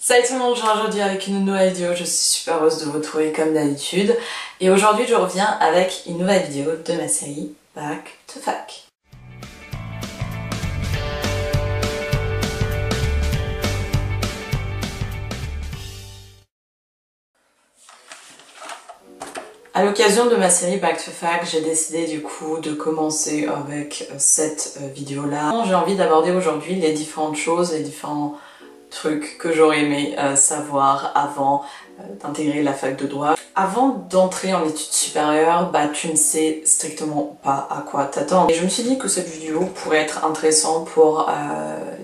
Salut tout le monde, je reviens aujourd'hui avec une nouvelle vidéo, je suis super heureuse de vous retrouver comme d'habitude. Et aujourd'hui je reviens avec une nouvelle vidéo de ma série Back to Fac. À l'occasion de ma série Back to Fac, j'ai décidé du coup de commencer avec cette vidéo-là. J'ai envie d'aborder aujourd'hui les différentes choses, les différents trucs que j'aurais aimé savoir avant d'intégrer la fac de droit. Avant d'entrer en études supérieures, tu ne sais strictement pas à quoi t'attendre. Et je me suis dit que cette vidéo pourrait être intéressante pour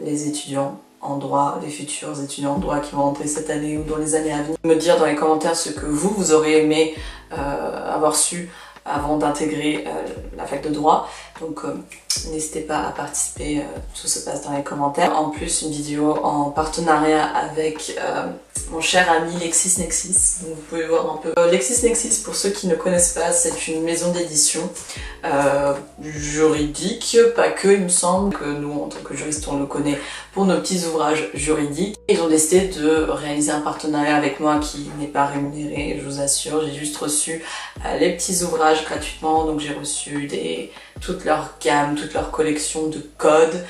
les étudiants en droit, les futurs étudiants en droit qui vont entrer cette année ou dans les années à venir. Me dire dans les commentaires ce que vous aurez aimé avoir su avant d'intégrer la fac de droit. Donc n'hésitez pas à participer, tout se passe dans les commentaires. En plus, une vidéo en partenariat avec mon cher ami LexisNexis. Donc vous pouvez voir un peu. LexisNexis, pour ceux qui ne connaissent pas, c'est une maison d'édition juridique, pas que, il me semble que nous en tant que juristes on le connaît pour nos petits ouvrages juridiques. Ils ont décidé de réaliser un partenariat avec moi qui n'est pas rémunéré, je vous assure. J'ai juste reçu les petits ouvrages gratuitement, donc j'ai reçu toute leur gamme, toute leur collection de codes,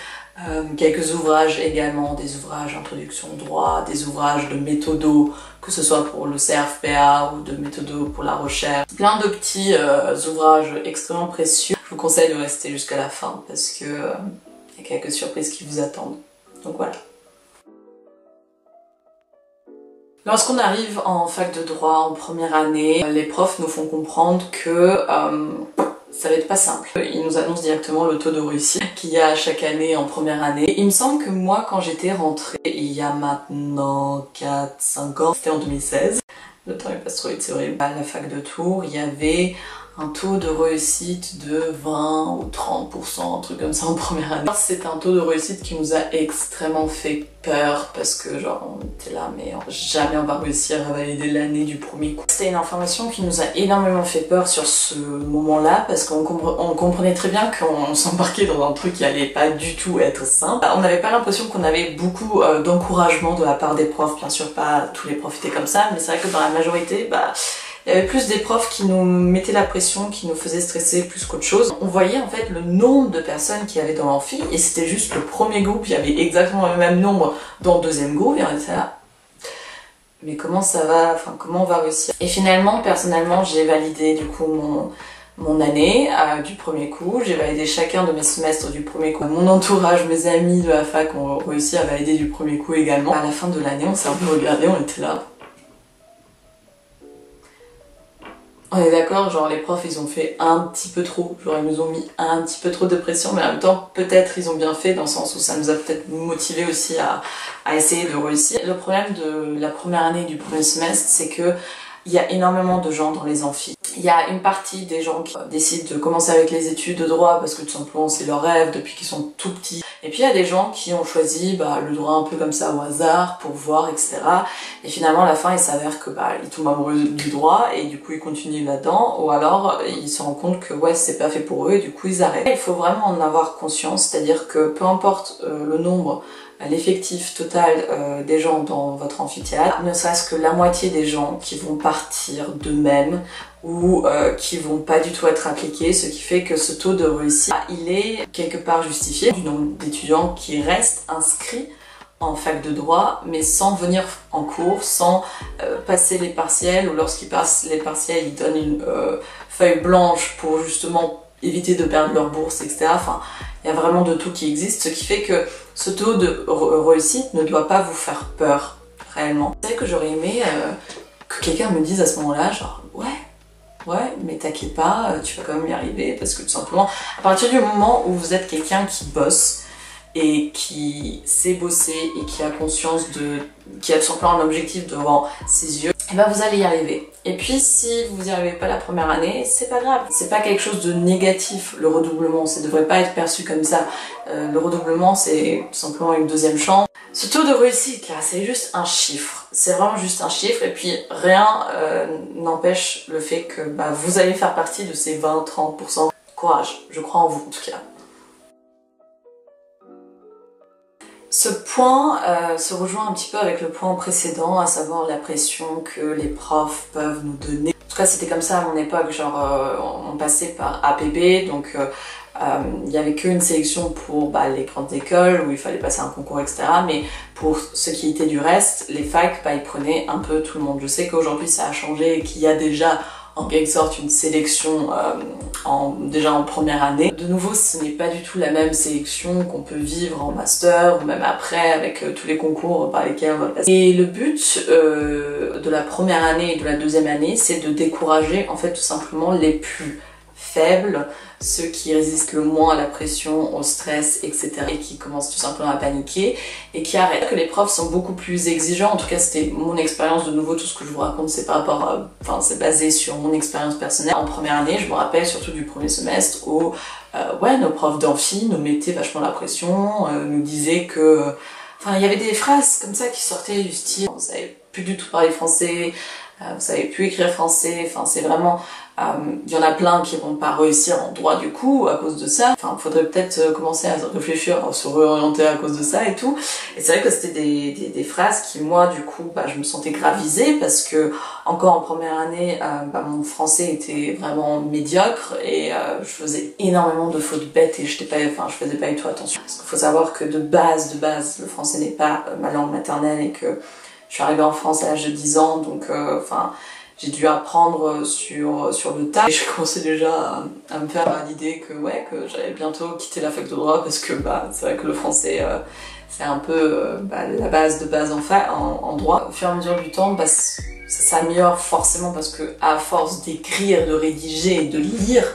quelques ouvrages également, des ouvrages introduction au droit, des ouvrages de méthodo, que ce soit pour le CRFPA ou de méthodo pour la recherche. Plein de petits ouvrages extrêmement précieux. Je vous conseille de rester jusqu'à la fin parce que y a quelques surprises qui vous attendent. Donc voilà. Lorsqu'on arrive en fac de droit en première année, les profs nous font comprendre que ça va être pas simple. Ils nous annoncent directement le taux de réussite qu'il y a chaque année en première année. Il me semble que moi, quand j'étais rentrée, il y a maintenant 4-5 ans, c'était en 2016, le temps est pas trop vite, c'est horrible. À la fac de Tours, il y avait un taux de réussite de 20 ou 30%, un truc comme ça en première année. C'est un taux de réussite qui nous a extrêmement fait peur parce que genre on était là mais jamais on va réussir à valider l'année du premier coup. C'était une information qui nous a énormément fait peur sur ce moment-là parce qu'on comprenait très bien qu'on s'embarquait dans un truc qui allait pas du tout être simple. On n'avait pas l'impression qu'on avait beaucoup d'encouragement de la part des profs, bien sûr pas tous les profs étaient comme ça, mais c'est vrai que dans la majorité, il y avait plus des profs qui nous mettaient la pression, qui nous faisaient stresser plus qu'autre chose. On voyait en fait le nombre de personnes qu'il y avait dans l'amphi et c'était juste le premier groupe, il y avait exactement le même nombre dans le deuxième groupe et on était là. Mais comment ça va, enfin comment on va réussir? Et finalement, personnellement, j'ai validé du coup mon année du premier coup, j'ai validé chacun de mes semestres du premier coup. Mon entourage, mes amis de la fac ont réussi à valider du premier coup également. À la fin de l'année, on s'est un peu regardé, on était là. On est d'accord, genre les profs ils ont fait un petit peu trop, genre ils nous ont mis un petit peu trop de pression, mais en même temps peut-être ils ont bien fait dans le sens où ça nous a peut-être motivé aussi à essayer de réussir. Le problème de la première année du premier semestre, c'est que il y a énormément de gens dans les amphis. Il y a une partie des gens qui décident de commencer avec les études de droit parce que tout simplement c'est leur rêve depuis qu'ils sont tout petits. Et puis il y a des gens qui ont choisi le droit un peu comme ça au hasard pour voir, etc. Et finalement à la fin il s'avère que ils tombent amoureux du droit et du coup ils continuent là-dedans, ou alors ils se rendent compte que ouais c'est pas fait pour eux et du coup ils arrêtent. Il faut vraiment en avoir conscience, c'est-à-dire que peu importe le nombre, l'effectif total des gens dans votre amphithéâtre, ne serait-ce que la moitié des gens qui vont partir d'eux-mêmes ou qui vont pas du tout être appliqués, ce qui fait que ce taux de réussite, il est quelque part justifié du nombre d'étudiants qui restent inscrits en fac de droit, mais sans venir en cours, sans passer les partiels, ou lorsqu'ils passent les partiels, ils donnent une feuille blanche pour justement éviter de perdre leur bourse, etc. Enfin, il y a vraiment de tout qui existe, ce qui fait que ce taux de réussite ne doit pas vous faire peur, réellement. C'est vrai que j'aurais aimé que quelqu'un me dise à ce moment-là, genre, ouais, mais t'inquiète pas, tu vas quand même y arriver, parce que tout simplement, à partir du moment où vous êtes quelqu'un qui bosse, et qui sait bosser, et qui a conscience qui a tout simplement un objectif devant ses yeux, et vous allez y arriver. Et puis si vous n'y arrivez pas la première année, c'est pas grave. C'est pas quelque chose de négatif, le redoublement, ça devrait pas être perçu comme ça. Le redoublement, c'est tout simplement une deuxième chance. Ce taux de réussite là, c'est juste un chiffre. C'est vraiment juste un chiffre, et puis rien n'empêche le fait que vous allez faire partie de ces 20-30%. Courage, je crois en vous en tout cas. Ce point se rejoint un petit peu avec le point précédent, à savoir la pression que les profs peuvent nous donner. En tout cas, c'était comme ça à mon époque, genre on passait par APB, donc il n'y avait qu'une sélection pour les grandes écoles où il fallait passer un concours, etc. Mais pour ce qui était du reste, les facs, ils prenaient un peu tout le monde. Je sais qu'aujourd'hui ça a changé et qu'il y a déjà en quelque sorte une sélection déjà en première année. De nouveau, ce n'est pas du tout la même sélection qu'on peut vivre en master ou même après avec tous les concours par lesquels on va passer. Et le but de la première année et de la deuxième année, c'est de décourager en fait tout simplement les plus faibles, ceux qui résistent le moins à la pression, au stress, etc. et qui commencent tout simplement à paniquer et qui arrêtent. Que les profs sont beaucoup plus exigeants, en tout cas c'était mon expérience. De nouveau, tout ce que je vous raconte c'est par rapport à, c'est basé sur mon expérience personnelle. En première année, je me rappelle surtout du premier semestre où nos profs d'amphi nous mettaient vachement la pression, nous disaient que il y avait des phrases comme ça qui sortaient du style vous savez plus du tout parler français, vous savez plus écrire français, c'est vraiment il y en a plein qui vont pas réussir en droit du coup à cause de ça. Faudrait peut-être commencer à réfléchir, à se réorienter à cause de ça et tout. Et c'est vrai que c'était des phrases qui moi du coup je me sentais grave visée parce que encore en première année mon français était vraiment médiocre et je faisais énormément de fautes bêtes et je faisais pas du tout attention. Parce qu'il faut savoir que de base le français n'est pas ma langue maternelle et que je suis arrivée en France à l'âge de 10 ans donc j'ai dû apprendre sur le tas et je commençais déjà à me faire l'idée que j'allais bientôt quitter la fac de droit parce que c'est vrai que le français c'est un peu la base de base en droit. Au fur et à mesure du temps ça s'améliore forcément parce que à force d'écrire, de rédiger et de lire,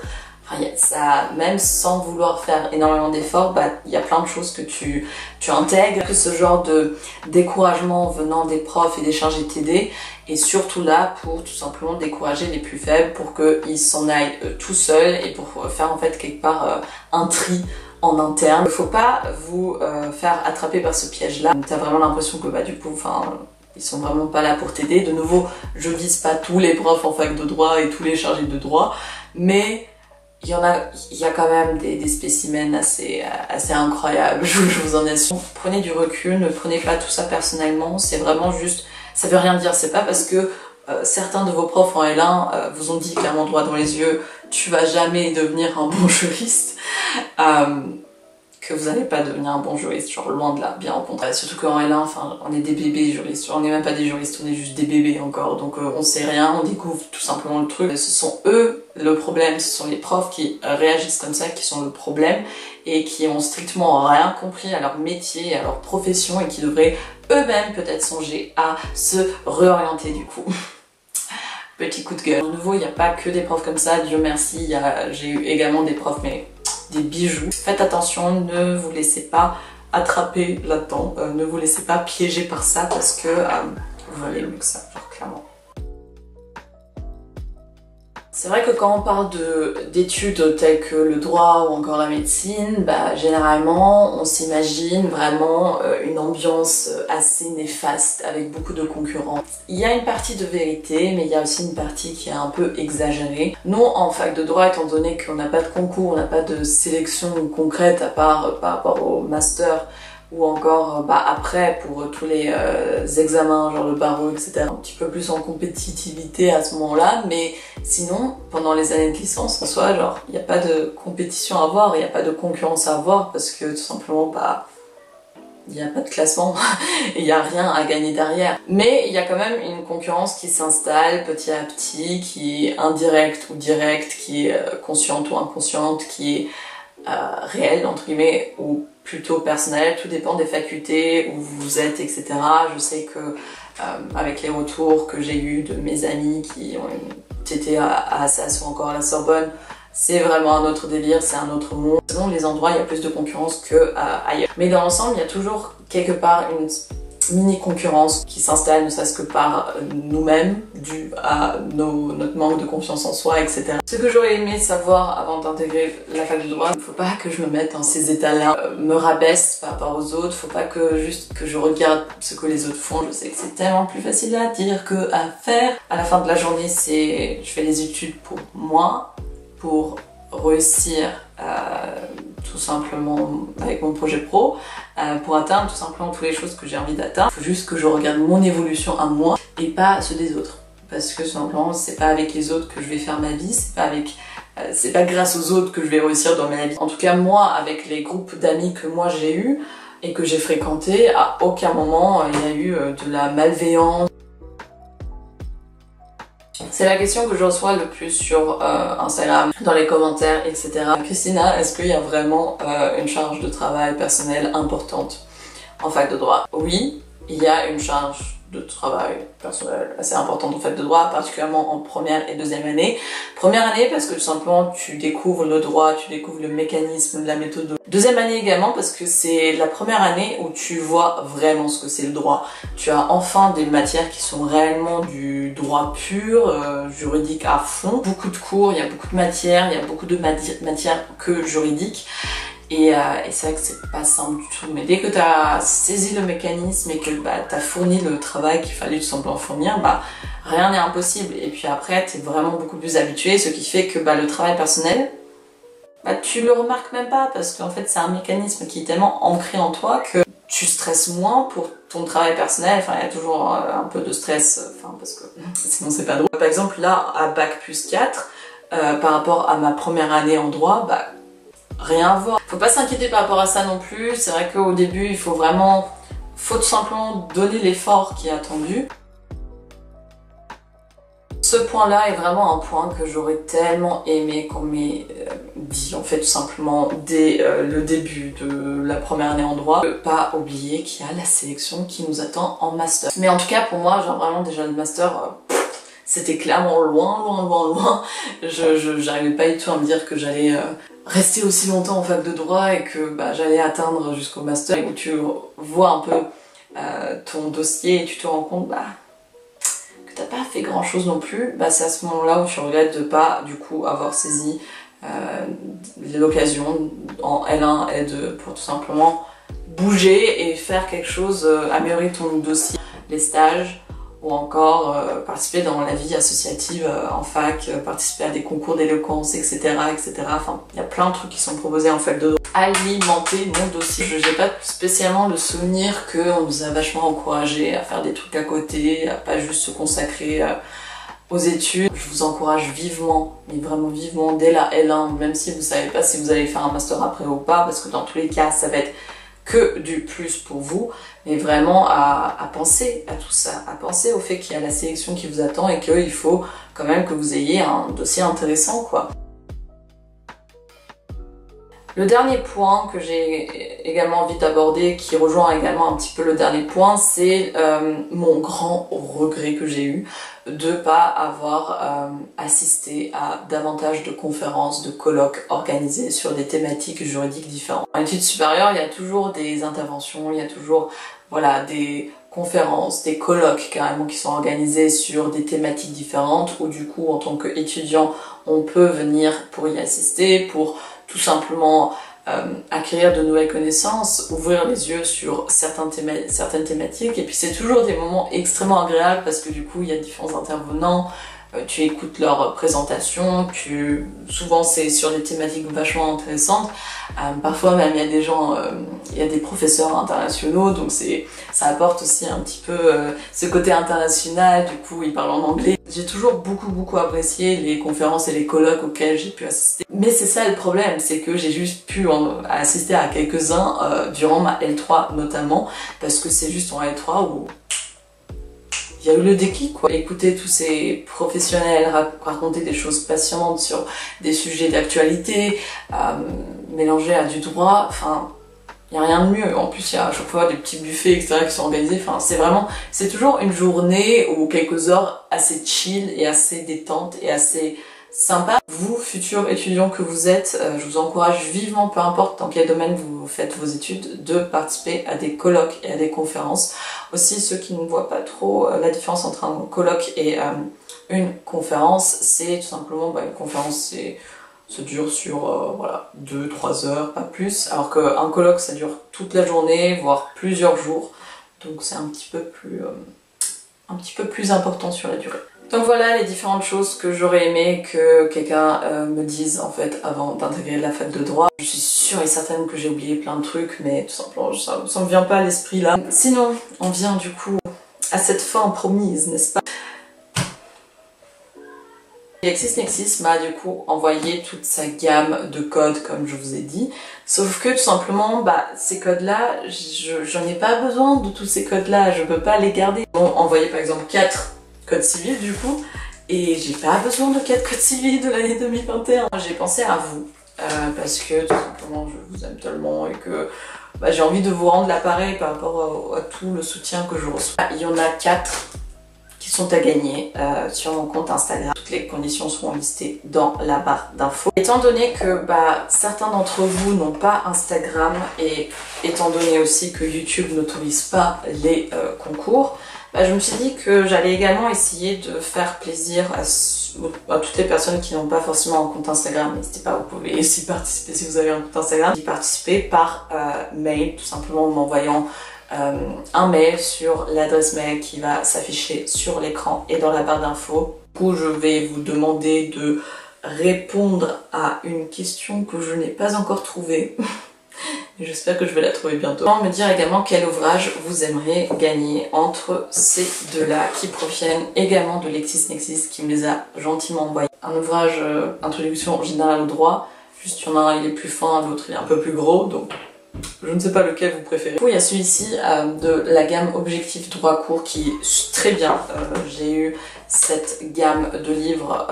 ça, même sans vouloir faire énormément d'efforts, il y a plein de choses que tu intègres, que ce genre de découragement venant des profs et des chargés de TD est surtout là pour tout simplement décourager les plus faibles pour qu'ils s'en aillent tout seuls et pour faire en fait quelque part un tri en interne. Il faut pas vous faire attraper par ce piège-là. T'as vraiment l'impression que du coup, ils sont vraiment pas là pour t'aider. De nouveau, je vise pas tous les profs en fac de droit et tous les chargés de droit, mais il y a quand même des spécimens assez incroyables, je vous en assure. Prenez du recul, ne prenez pas tout ça personnellement, c'est vraiment juste, ça veut rien dire, c'est pas parce que certains de vos profs en L1 vous ont dit clairement droit dans les yeux, tu vas jamais devenir un bon juriste, que vous n'allez pas devenir un bon juriste, genre loin de là, bien au contraire. Surtout qu'en L1, on est des bébés juristes, on n'est même pas des juristes, on est juste des bébés encore, donc on sait rien, on découvre tout simplement le truc. Ce sont eux le problème, ce sont les profs qui réagissent comme ça qui sont le problème et qui ont strictement rien compris à leur métier, à leur profession et qui devraient eux-mêmes peut-être songer à se réorienter du coup. Petit coup de gueule. De nouveau, il n'y a pas que des profs comme ça, Dieu merci, j'ai eu également des profs mais des bijoux. Faites attention, ne vous laissez pas attraper là-dedans, ne vous laissez pas piéger par ça parce que vous valez mieux que ça, genre clairement. C'est vrai que quand on parle d'études telles que le droit ou encore la médecine, généralement on s'imagine vraiment une ambiance assez néfaste avec beaucoup de concurrents. Il y a une partie de vérité, mais il y a aussi une partie qui est un peu exagérée. Nous, en fac de droit, étant donné qu'on n'a pas de concours, on n'a pas de sélection concrète à part par rapport au master, ou encore après pour tous les examens genre le barreau etc, un petit peu plus en compétitivité à ce moment-là, mais sinon pendant les années de licence en soi genre il n'y a pas de compétition à avoir, il n'y a pas de concurrence à avoir parce que tout simplement il n'y a pas de classement et il n'y a rien à gagner derrière. Mais il y a quand même une concurrence qui s'installe petit à petit, qui est indirecte ou directe, qui est consciente ou inconsciente, qui est réelle entre guillemets ou plutôt personnel, tout dépend des facultés où vous êtes, etc. Je sais que avec les retours que j'ai eu de mes amis qui ont été à Assas ou encore à la Sorbonne, c'est vraiment un autre délire, c'est un autre monde. Selon les endroits, il y a plus de concurrence qu'ailleurs. Mais dans l'ensemble, il y a toujours quelque part une mini-concurrence qui s'installe, ne serait-ce que par nous-mêmes, dû à notre manque de confiance en soi, etc. Ce que j'aurais aimé savoir avant d'intégrer la fac de droit, il ne faut pas que je me mette dans ces états-là, me rabaisse par rapport aux autres, faut pas que juste que je regarde ce que les autres font. Je sais que c'est tellement plus facile à dire que à faire. À la fin de la journée, je fais les études pour moi, pour réussir tout tout simplement avec mon projet pro, pour atteindre tout simplement toutes les choses que j'ai envie d'atteindre. Il faut juste que je regarde mon évolution à moi et pas ceux des autres. Parce que tout simplement, c'est pas avec les autres que je vais faire ma vie, c'est pas grâce aux autres que je vais réussir dans ma vie. En tout cas, moi, avec les groupes d'amis que moi j'ai eu et que j'ai fréquentés, à aucun moment il y a eu de la malveillance. C'est la question que je reçois le plus sur Instagram, dans les commentaires, etc. Christina, est-ce qu'il y a vraiment une charge de travail personnelle importante en fac de droit? Oui, il y a une charge de travail personnel assez importante en fac de droit, particulièrement en première et deuxième année. Première année parce que tout simplement tu découvres le droit, tu découvres le mécanisme de la méthode. Deuxième année également parce que c'est la première année où tu vois vraiment ce que c'est le droit. Tu as enfin des matières qui sont réellement du droit pur, juridique à fond. Beaucoup de cours, il y a beaucoup de matières, il y a beaucoup de matières que juridiques. Et c'est vrai que c'est pas simple du tout, mais dès que tu as saisi le mécanisme et que tu as fourni le travail qu'il fallait tout simplement fournir, rien n'est impossible. Et puis après, tu es vraiment beaucoup plus habitué, ce qui fait que le travail personnel, tu le remarques même pas, parce qu'en fait c'est un mécanisme qui est tellement ancré en toi que tu stresses moins pour ton travail personnel. Enfin, il y a toujours un peu de stress, parce que sinon c'est pas drôle. Par exemple, là, à Bac+4, par rapport à ma première année en droit, rien à voir. Faut pas s'inquiéter par rapport à ça non plus. C'est vrai qu'au début, il faut tout simplement donner l'effort qui est attendu. Ce point-là est vraiment un point que j'aurais tellement aimé qu'on m'ait dit, en fait, tout simplement, dès le début de la première année en droit. Ne pas oublier qu'il y a la sélection qui nous attend en master. Mais en tout cas, pour moi, genre vraiment déjà le master, c'était clairement loin. J'arrivais pas du tout à me dire que j'allais rester aussi longtemps en fac de droit et que j'allais atteindre jusqu'au master, où tu vois un peu ton dossier et tu te rends compte que t'as pas fait grand chose non plus. C'est à ce moment-là où tu regrettes de pas du coup avoir saisi l'occasion en L1, L2 pour tout simplement bouger et faire quelque chose, améliorer ton dossier, les stages, ou encore participer dans la vie associative en fac, participer à des concours d'éloquence, etc., etc. Enfin, il y a plein de trucs qui sont proposés en fac de droit. Alimenter mon dossier. Je n'ai pas spécialement le souvenir qu'on nous a vachement encouragés à faire des trucs à côté, à pas juste se consacrer aux études. Je vous encourage vivement, mais vraiment vivement, dès la L1, même si vous savez pas si vous allez faire un master après ou pas, parce que dans tous les cas, ça va être que du plus pour vous, mais vraiment à penser à tout ça, à penser au fait qu'il y a la sélection qui vous attend et qu'il faut quand même que vous ayez un dossier intéressant, quoi. Le dernier point que j'ai également envie d'aborder, qui rejoint également un petit peu le dernier point, c'est mon grand regret que j'ai eu de pas avoir assisté à davantage de conférences, de colloques organisés sur des thématiques juridiques différentes. En études supérieures, il y a toujours des interventions, il y a toujours des conférences, des colloques carrément qui sont organisés sur des thématiques différentes, où du coup en tant qu'étudiant on peut venir pour y assister, pour tout simplement acquérir de nouvelles connaissances, ouvrir les yeux sur certaines thématiques, et puis c'est toujours des moments extrêmement agréables parce que du coup il y a différents intervenants, tu écoutes leurs présentations, souvent c'est sur des thématiques vachement intéressantes, parfois même il y a des gens, il y a des professeurs internationaux, donc ça apporte aussi un petit peu ce côté international, du coup ils parlent en anglais. J'ai toujours beaucoup apprécié les conférences et les colloques auxquels j'ai pu assister. Mais c'est ça le problème, c'est que j'ai juste pu assister à quelques-uns durant ma L3 notamment, parce que c'est juste en L3 où il y a eu le déclic, quoi. Écouter tous ces professionnels raconter des choses passionnantes sur des sujets d'actualité, mélangés à du droit, enfin, il n'y a rien de mieux. En plus, il y a à chaque fois des petits buffets, etc. qui sont organisés. Enfin, c'est toujours une journée ou quelques heures assez chill et assez détente et assez sympa. Vous, futurs étudiants que vous êtes, je vous encourage vivement, peu importe dans quel domaine vous faites vos études, de participer à des colloques et à des conférences. Aussi, ceux qui ne voient pas trop la différence entre un colloque et une conférence, c'est tout simplement une conférence, ça dure sur 2-3 heures, pas plus, alors qu'un colloque ça dure toute la journée, voire plusieurs jours, donc c'est un petit peu plus important sur la durée. Donc voilà les différentes choses que j'aurais aimé que quelqu'un me dise en fait avant d'intégrer la fac de droit. Je suis sûre et certaine que j'ai oublié plein de trucs, mais tout simplement ça me vient pas à l'esprit là. Sinon, on vient du coup à cette fin promise, n'est-ce pas? LexisNexis m'a du coup envoyé toute sa gamme de codes comme je vous ai dit, sauf que tout simplement ces codes là, j'en ai pas besoin de tous ces codes là, je peux pas les garder. Ils m'ont envoyé par exemple 4 codes civils du coup, et j'ai pas besoin de 4 codes civils de l'année 2021. J'ai pensé à vous, parce que tout simplement je vous aime tellement et que j'ai envie de vous rendre l'appareil par rapport à tout le soutien que je reçois. Il y en a 4 qui sont à gagner sur mon compte Instagram. Toutes les conditions seront listées dans la barre d'infos. Étant donné que certains d'entre vous n'ont pas Instagram et étant donné aussi que YouTube n'autorise pas les concours, je me suis dit que j'allais également essayer de faire plaisir à toutes les personnes qui n'ont pas forcément un compte Instagram. N'hésitez pas, vous pouvez aussi participer si vous avez un compte Instagram. Y participer par mail, tout simplement en m'envoyant un mail sur l'adresse mail qui va s'afficher sur l'écran et dans la barre d'infos. Du coup, je vais vous demander de répondre à une question que je n'ai pas encore trouvée. J'espère que je vais la trouver bientôt. Me dire également quel ouvrage vous aimeriez gagner entre ces deux-là qui proviennent également de LexisNexis qui me les a gentiment envoyés. Un ouvrage introduction générale au droit, juste il y en a un il est plus fin, l'autre il est un peu plus gros, donc je ne sais pas lequel vous préférez. Du coup, il y a celui-ci de la gamme Objectif Droit Court qui est très bien. J'ai eu cette gamme de livres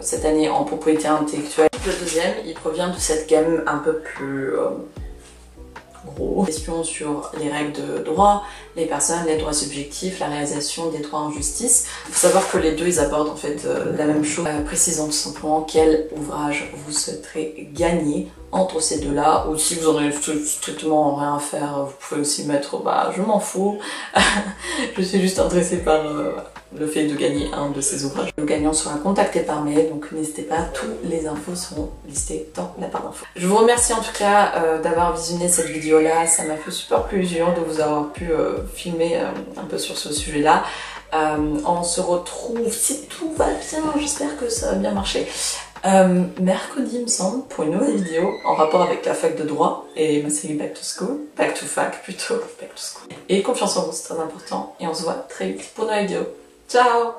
cette année en propriété intellectuelle. Le deuxième, il provient de cette gamme un peu plus gros. Question sur les règles de droit, les personnes, les droits subjectifs, la réalisation des droits en justice. Il faut savoir que les deux ils abordent en fait la même chose, précisant tout simplement quel ouvrage vous souhaiterez gagner entre ces deux-là, ou si vous en avez strictement rien à faire, vous pouvez aussi mettre je m'en fous, je suis juste intéressée par le fait de gagner un de ces ouvrages. Le gagnant sera contacté par mail, donc n'hésitez pas, toutes les infos seront listées dans la barre d'infos. Je vous remercie en tout cas d'avoir visionné cette vidéo-là, ça m'a fait super plaisir de vous avoir pu filmer un peu sur ce sujet-là. On se retrouve, si tout va bien, j'espère que ça va bien marcher, mercredi il me semble, pour une nouvelle vidéo en rapport avec la fac de droit et ma série Back to School, Back to Fac plutôt, Back to School. Et confiance en vous, c'est très important, et on se voit très vite pour une nouvelle vidéo. Ciao!